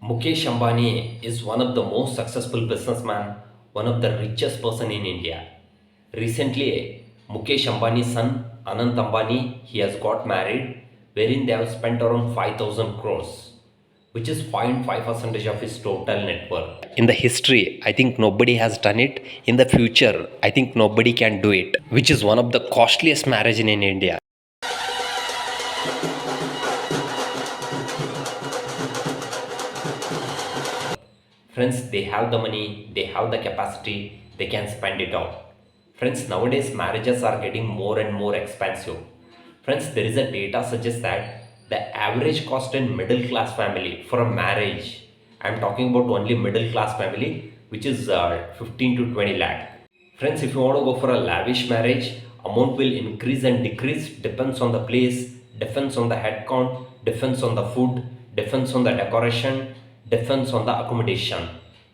Mukesh Ambani is one of the most successful businessmen, one of the richest person in India. Recently, Mukesh Ambani's son Anant Ambani he has got married, wherein they have spent around 5,000 crores, which is 0.5% of his total net worth. In the history, I think nobody has done it. In the future, I think nobody can do it, which is one of the costliest marriage in India. Friends, they have the money, they have the capacity, they can spend it out. Friends, nowadays marriages are getting more and more expensive. Friends, there is a data suggests that the average cost in middle class family for a marriage, I'm talking about only middle class family, which is 15 to 20 lakh. Friends, if you want to go for a lavish marriage, amount will increase and decrease, depends on the place, depends on the head count, depends on the food, depends on the decoration, depends on the accommodation.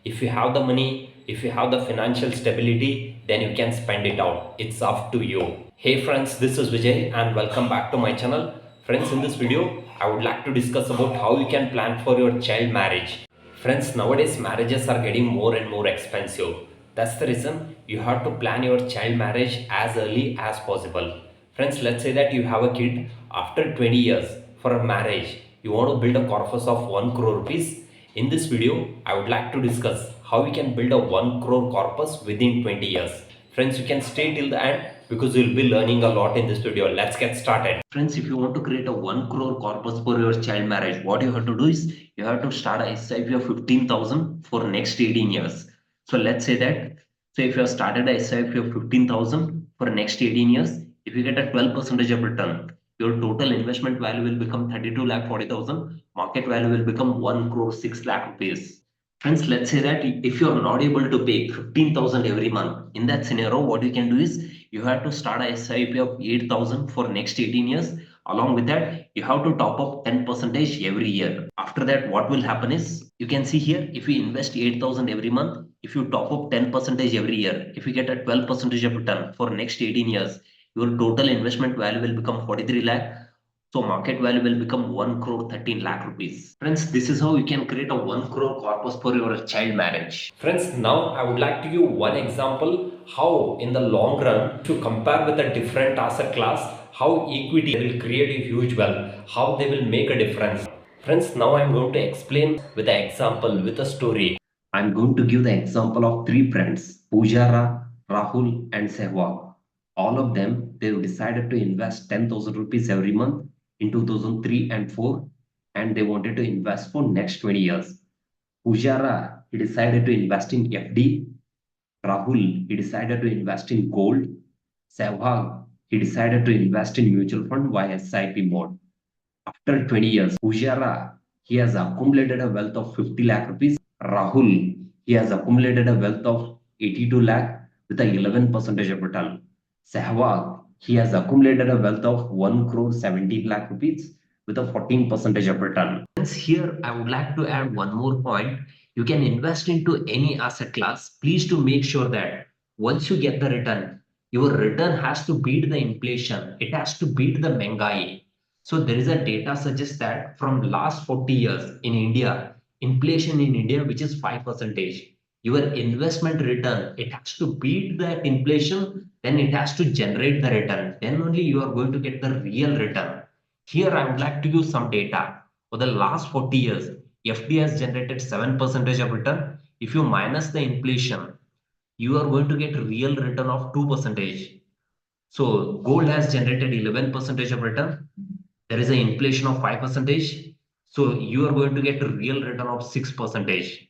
If you have the money, if you have the financial stability, then you can spend it out. It's up to you. Hey friends, this is Vijay and welcome back to my channel. Friends, in this video, I would like to discuss about how you can plan for your child marriage. Friends, nowadays marriages are getting more and more expensive. That's the reason you have to plan your child marriage as early as possible. Friends, let's say that you have a kid after 20 years for a marriage. You want to build a corpus of 1 crore rupees. In this video, I would like to discuss how we can build a 1 crore corpus within 20 years. Friends, you can stay till the end because you'll be learning a lot in this video. Let's get started. Friends, if you want to create a 1 crore corpus for your child marriage, what you have to do is you have to start a SIP of 15,000 for next 18 years. So let's say that, so if you have started a SIP of 15,000 for next 18 years, if you get a 12% of return, your total investment value will become 32 lakh 40,000. Market value will become 1 crore 6 lakh rupees. Friends, let's say that if you are not able to pay 15,000 every month, in that scenario, what you can do is you have to start a SIP of 8,000 for next 18 years. Along with that, you have to top up 10% every year. After that, what will happen is you can see here, if you invest 8,000 every month, if you top up 10% every year, if you get a 12% of return for next 18 years, your total investment value will become 43 lakh. So market value will become 1 crore 13 lakh rupees. Friends, this is how you can create a 1 crore corpus for your child marriage. Friends, now I would like to give one example how in the long run to compare with a different asset class, how equity will create a huge wealth, how they will make a difference. Friends, now I'm going to explain with an example, with a story. I'm going to give the example of three friends, Pujara, Rahul and Sehwag. All of them, they've decided to invest 10,000 rupees every month in 2003 and 4, and they wanted to invest for next 20 years. Pujara, he decided to invest in FD. Rahul, he decided to invest in gold. Sehwag, he decided to invest in mutual fund via SIP mode. After 20 years, Pujara, he has accumulated a wealth of 50 lakh rupees. Rahul, he has accumulated a wealth of 82 lakh with a 11% of return. Sehwag, he has accumulated a wealth of 1 crore 17 lakh rupees with a 14% of return. Hence, here I would like to add one more point. You can invest into any asset class. Please to make sure that once you get the return, your return has to beat the inflation. It has to beat the Mengai. So there is a data suggests that from last 40 years in India, inflation in India, which is 5%, your investment return, it has to beat that inflation, then it has to generate the return. Then only you are going to get the real return. Here I would like to use some data. For the last 40 years, FD has generated 7% of return. If you minus the inflation, you are going to get real return of 2%. So gold has generated 11% of return. There is an inflation of 5%. So you are going to get a real return of 6%.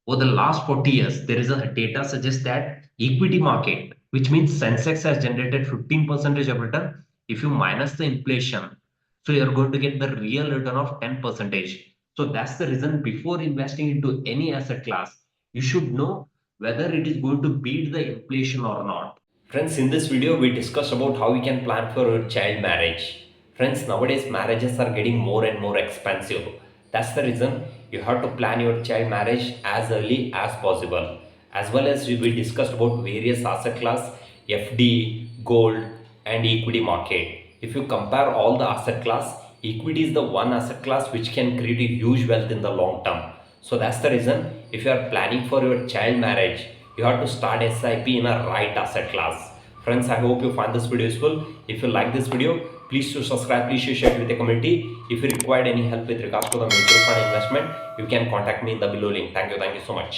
Over the last 40 years, there is a data suggests that equity market, which means Sensex has generated 15% of return. If you minus the inflation, so you're going to get the real return of 10%. So that's the reason before investing into any asset class, you should know whether it is going to beat the inflation or not. Friends, in this video, we discussed about how we can plan for your child marriage. Friends, nowadays marriages are getting more and more expensive. That's the reason you have to plan your child marriage as early as possible. As well as we discussed about various asset class, FD, gold, and equity market. If you compare all the asset class, equity is the one asset class which can create a huge wealth in the long term. So that's the reason if you are planning for your child marriage, you have to start SIP in a right asset class. Friends, I hope you find this video useful. If you like this video, please do subscribe, please share it with the community. If you require any help with regards to the mutual fund investment, you can contact me in the below link. Thank you so much.